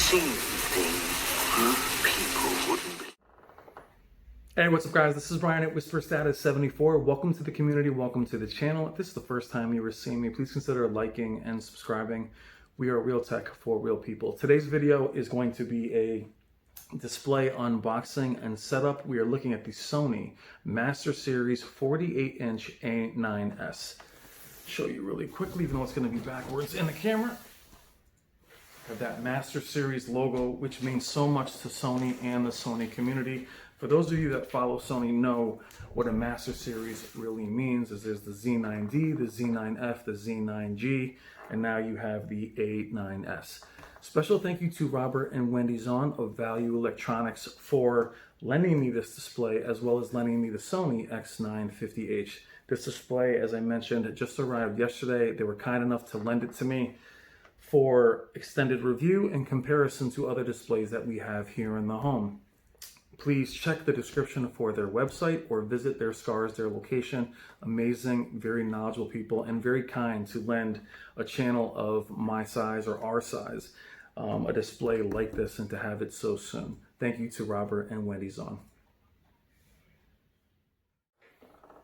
seen things you people wouldn't believe. Hey, what's up guys? This is Brian at Whisper Status 74. Welcome to the community, welcome to the channel. If this is the first time you were seeing me, please consider liking and subscribing. We are real tech for real people. Today's video is going to be a display unboxing and setup. We are looking at the Sony Master Series 48-inch A9S. Show you really quickly, even though it's going to be backwards in the camera. Have that Master Series logo, which means so much to Sony and the Sony community. For those of you that follow Sony know what a Master Series really means. Is there's the Z9D, the Z9F, the Z9G, and now you have the A9S. Special thank you to Robert and Wendy Zahn of Value Electronics for lending me this display, as well as lending me the Sony X950H. This display, as I mentioned, just arrived yesterday. They were kind enough to lend it to me for extended review and comparison to other displays that we have here in the home. Please check the description for their website or visit their stores, their location. Amazing, very knowledgeable people, and very kind to lend a channel of my size or our size a display like this and to have it so soon. Thank you to Robert and Wendy Zahn.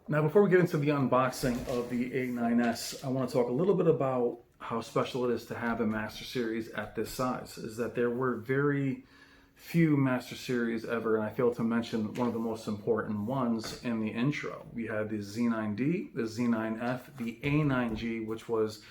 Now, before we get into the unboxing of the A9S, I want to talk a little bit about how special it is to have a Master Series at this size. Is that there were very few Master Series ever, and I failed to mention one of the most important ones in the intro. We had the Z9D, the Z9F, the A9G, which was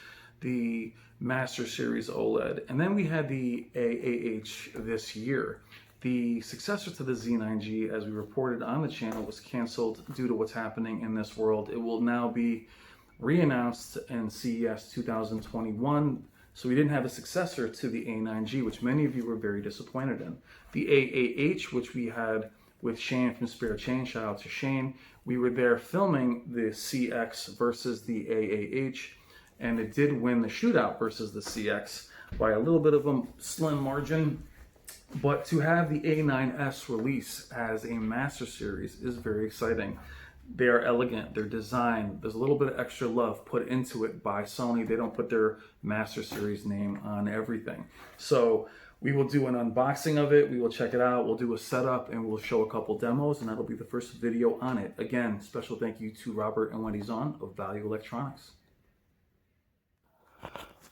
the Master Series OLED, and then we had the AAH this year. The successor to the Z9G, as we reported on the channel, was canceled due to what's happening in this world. It will now be re-announced in CES 2021. So we didn't have a successor to the A9G, which many of you were very disappointed in. The AAH, which we had with Shane from Spare Chain, shout out to Shane. We were there filming the CX versus the AAH, and it did win the shootout versus the CX by a little bit of a slim margin. But to have the A9S release as a Master Series is very exciting. They are elegant, they're designed, there's a little bit of extra love put into it by Sony. They don't put their Master Series name on everything. So we will do an unboxing of it, we will check it out, we'll do a setup, and we'll show a couple demos, and that'll be the first video on it. Again, special thank you to Robert and Wendy Zahn of Value Electronics.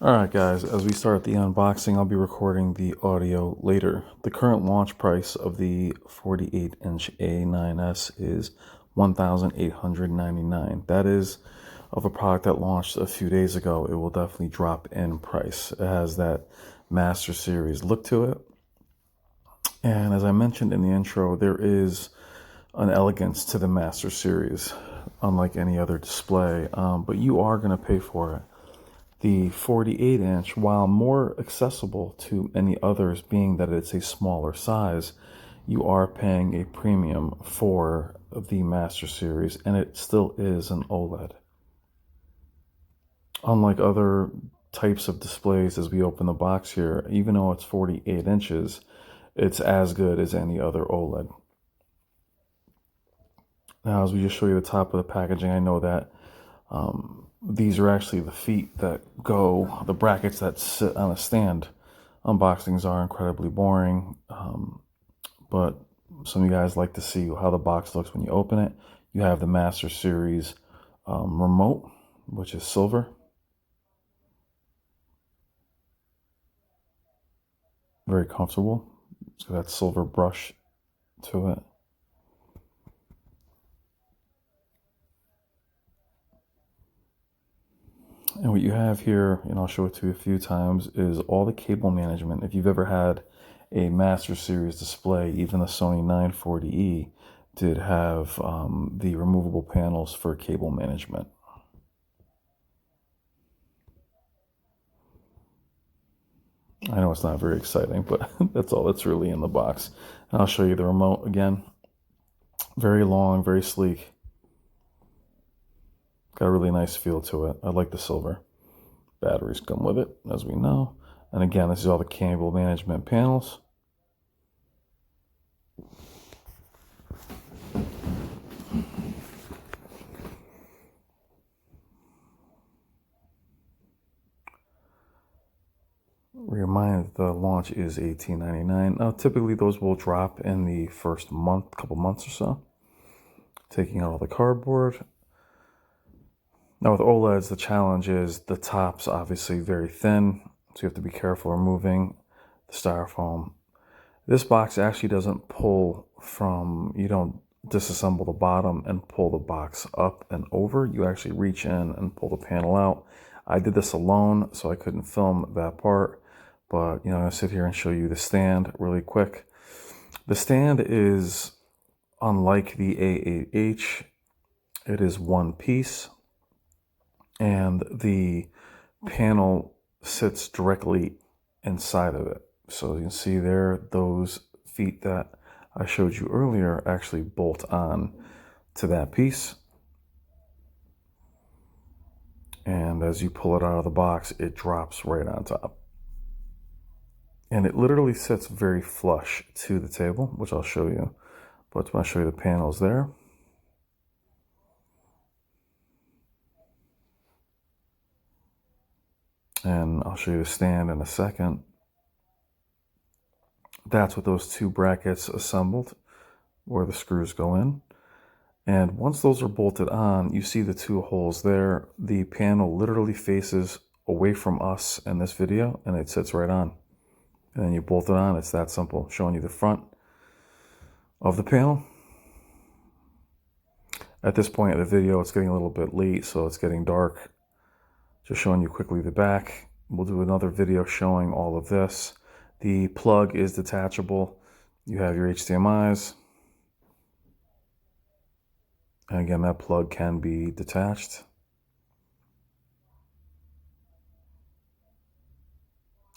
Alright guys, as we start the unboxing, I'll be recording the audio later. The current launch price of the 48-inch A9S is $1,899. That is of a product that launched a few days ago. It will definitely drop in price. It has that Master Series look to it. And as I mentioned in the intro, there is an elegance to the Master Series, unlike any other display, but you are going to pay for it. The 48-inch, while more accessible to any others, being that it's a smaller size, you are paying a premium for the Master Series, and it still is an OLED. Unlike other types of displays, as we open the box here, even though it's 48 inches, it's as good as any other OLED. Now, as we just show you the top of the packaging, I know that these are actually the feet that go, the brackets that sit on a stand. Unboxings are incredibly boring, but some of you guys like to see how the box looks when you open it. You have the Master Series remote, which is silver. Very comfortable. It's got that silver brush to it. And what you have here, and I'll show it to you a few times, is all the cable management. If you've ever had a Master Series display, even the Sony 940E did have the removable panels for cable management. I know it's not very exciting, but that's all that's really in the box. And I'll show you the remote again. Very long, very sleek. Got a really nice feel to it. I like the silver. Batteries come with it, as we know. And again, this is all the cable management panels. Remind the launch is $18.99. Now, typically those will drop in the first month, couple months or so. Taking out all the cardboard. Now with OLEDs, the challenge is the top's obviously very thin, so you have to be careful removing the styrofoam. This box actually doesn't pull from, you don't disassemble the bottom and pull the box up and over. You actually reach in and pull the panel out. I did this alone, so I couldn't film that part, but I'm gonna sit here and show you the stand really quick. The stand is unlike the A8H. It is one piece, and the panel sits directly inside of it. So you can see there, those feet that I showed you earlier actually bolt on to that piece. And as you pull it out of the box, it drops right on top. And it literally sits very flush to the table, which I'll show you. But I'm going to show you the panels there. And I'll show you the stand in a second. That's with those two brackets assembled where the screws go in. And once those are bolted on, you see the two holes there. The panel literally faces away from us in this video, and it sits right on. And then you bolt it on. It's that simple. Showing you the front of the panel. At this point in the video, it's getting a little bit late, so it's getting dark. Just showing you quickly the back. We'll do another video showing all of this. The plug is detachable. You have your HDMIs. And again, that plug can be detached.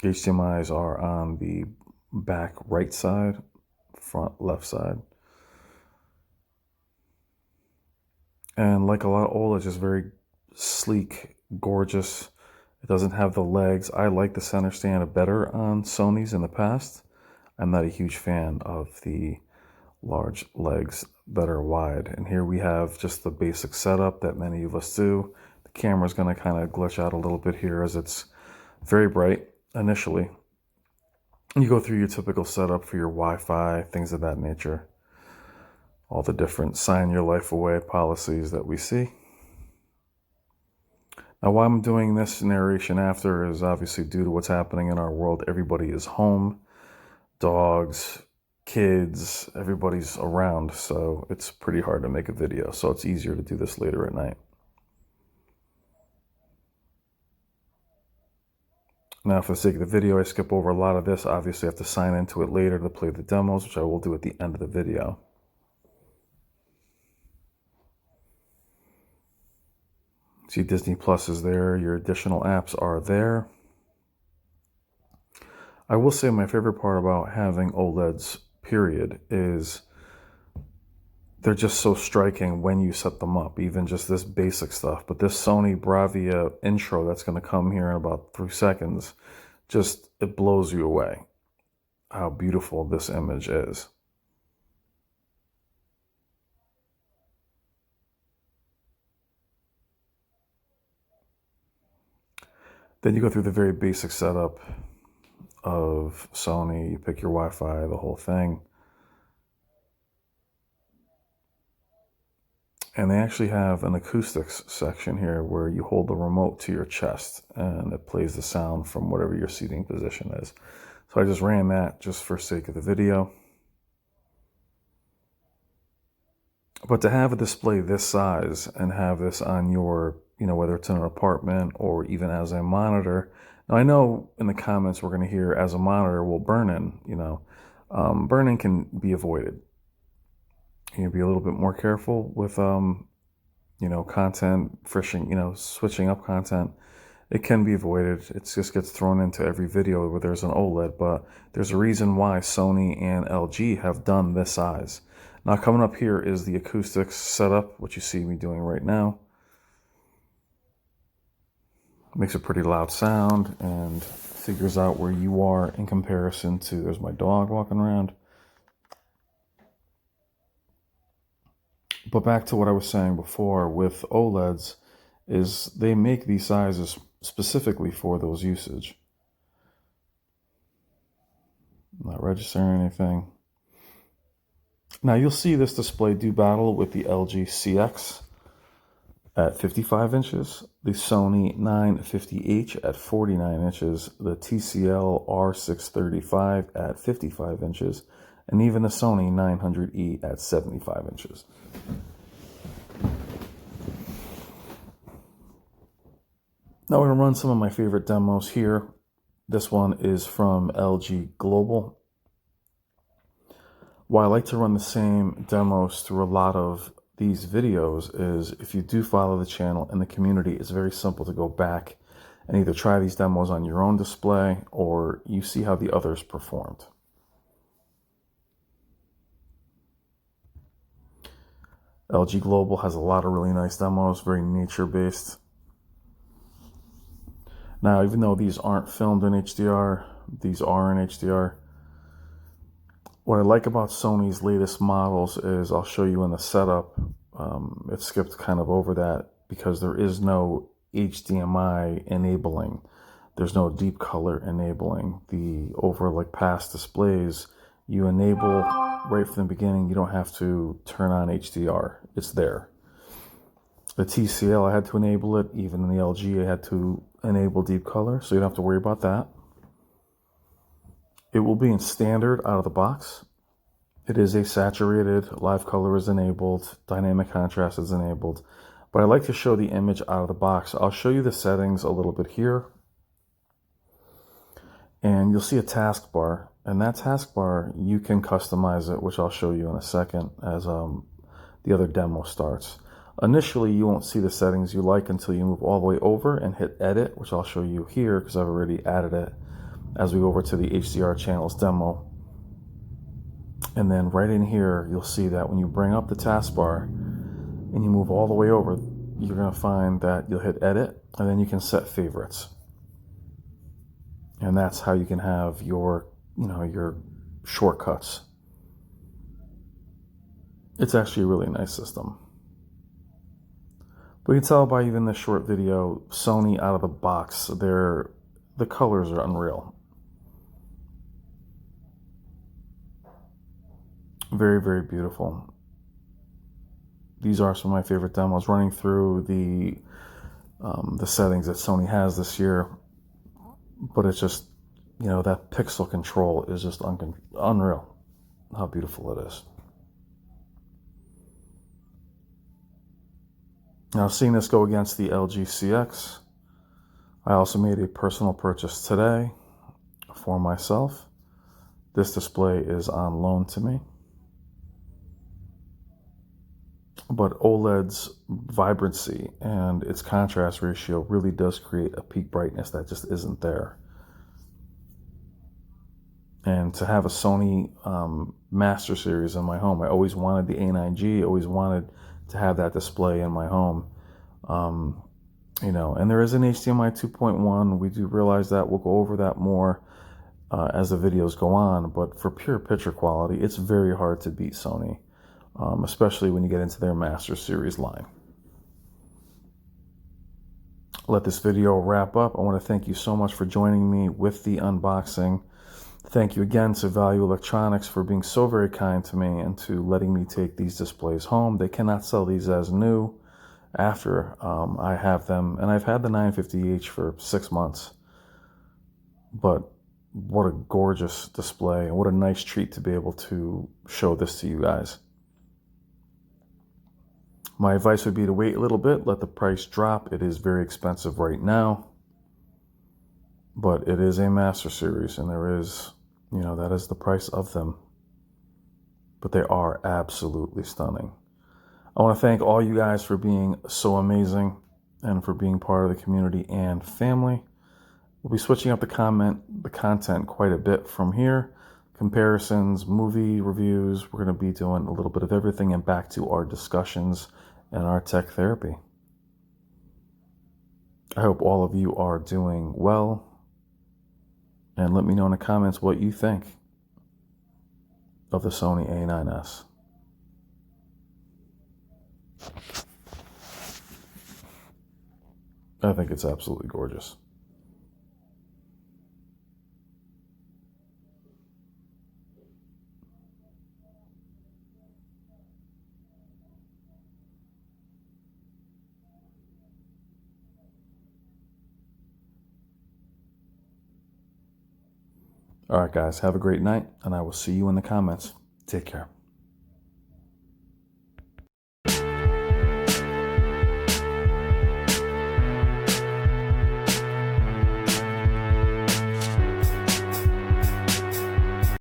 HDMIs are on the back right side, front left side. And like a lot of OLED, it's just very sleek, gorgeous. It doesn't have the legs. I like the center stand better on Sony's in the past. I'm not a huge fan of the large legs that are wide. And here we have just the basic setup that many of us do. The camera's going to kind of glitch out a little bit here as it's very bright initially. You go through your typical setup for your Wi-Fi, things of that nature. All the different sign your life away policies that we see. Now, why I'm doing this narration after is obviously due to what's happening in our world. Everybody is home, dogs, kids, everybody's around, so it's pretty hard to make a video. So it's easier to do this later at night. Now, for the sake of the video, I skip over a lot of this. Obviously, I have to sign into it later to play the demos, which I will do at the end of the video. See, Disney Plus is there. Your additional apps are there. I will say my favorite part about having OLEDs, period, is they're just so striking when you set them up, even just this basic stuff. But this Sony Bravia intro that's going to come here in about 3 seconds, just, it blows you away how beautiful this image is. Then you go through the very basic setup of Sony. You pick your Wi-Fi, the whole thing. And they actually have an acoustics section here where you hold the remote to your chest and it plays the sound from whatever your seating position is. So I just ran that just for sake of the video. But to have a display this size and have this on your, whether it's in an apartment or even as a monitor. Now I know in the comments we're going to hear as a monitor will burn-in, burn-in can be avoided. You can be a little bit more careful with, content, switching up content. It can be avoided. It just gets thrown into every video where there's an OLED, but there's a reason why Sony and LG have done this size. Now coming up here is the Acoustics Setup, which you see me doing right now. It makes a pretty loud sound and figures out where you are in comparison to, there's my dog walking around. But back to what I was saying before with OLEDs is they make these sizes specifically for those usage. Not registering anything. Now you'll see this display do battle with the LG CX at 55 inches, the Sony 950H at 49 inches, the TCL R635 at 55 inches, and even the Sony 900E at 75 inches. Now we're going to run some of my favorite demos here. This one is from LG Global. Why I like to run the same demos through a lot of these videos is if you do follow the channel and the community, it's very simple to go back and either try these demos on your own display or you see how the others performed. LG Global has a lot of really nice demos, very nature-based. Now, even though these aren't filmed in HDR, these are in HDR. What I like about Sony's latest models is, I'll show you in the setup, it skipped kind of over that because there is no HDMI enabling. There's no deep color enabling. Over like past displays, you enable right from the beginning. You don't have to turn on HDR. It's there. The TCL, I had to enable it. Even in the LG, I had to enable deep color, so you don't have to worry about that. It will be in standard out of the box. It is a saturated, live color is enabled, dynamic contrast is enabled, but I like to show the image out of the box. I'll show you the settings a little bit here, and you'll see a taskbar, and that taskbar, you can customize it, which I'll show you in a second as the other demo starts. Initially, you won't see the settings you like until you move all the way over and hit edit, which I'll show you here because I've already added it as we go over to the HDR channels demo. And then right in here, you'll see that when you bring up the taskbar and you move all the way over, you're going to find that you'll hit edit and then you can set favorites. And that's how you can have your, your shortcuts. It's actually a really nice system. But you can tell by even this short video, Sony out of the box, the colors are unreal. Very, very beautiful. These are some of my favorite demos. Running through the settings that Sony has this year, but it's just, that pixel control is just unreal. How beautiful it is. Now, seeing this go against the LG CX, I also made a personal purchase today for myself. This display is on loan to me. But OLED's vibrancy and its contrast ratio really does create a peak brightness that just isn't there. And to have a Sony Master Series in my home, I always wanted the A9G, always wanted to have that display in my home. And there is an HDMI 2.1. We do realize that. We'll go over that more as the videos go on. But for pure picture quality, it's very hard to beat Sony. Especially when you get into their Master Series line. Let this video wrap up. I want to thank you so much for joining me with the unboxing. Thank you again to Value Electronics for being so very kind to me and to letting me take these displays home. They cannot sell these as new after I have them, and I've had the 950H for 6 months. But what a gorgeous display, and what a nice treat to be able to show this to you guys. My advice would be to wait a little bit, let the price drop. It is very expensive right now, but it is a Master Series, and there is, that is the price of them. But they are absolutely stunning. I want to thank all you guys for being so amazing and for being part of the community and family. We'll be switching up the content quite a bit from here. Comparisons, movie reviews. We're going to be doing a little bit of everything and back to our discussions and our tech therapy. I hope all of you are doing well. And let me know in the comments what you think of the Sony A9S. I think it's absolutely gorgeous. All right, guys, have a great night, and I will see you in the comments. Take care.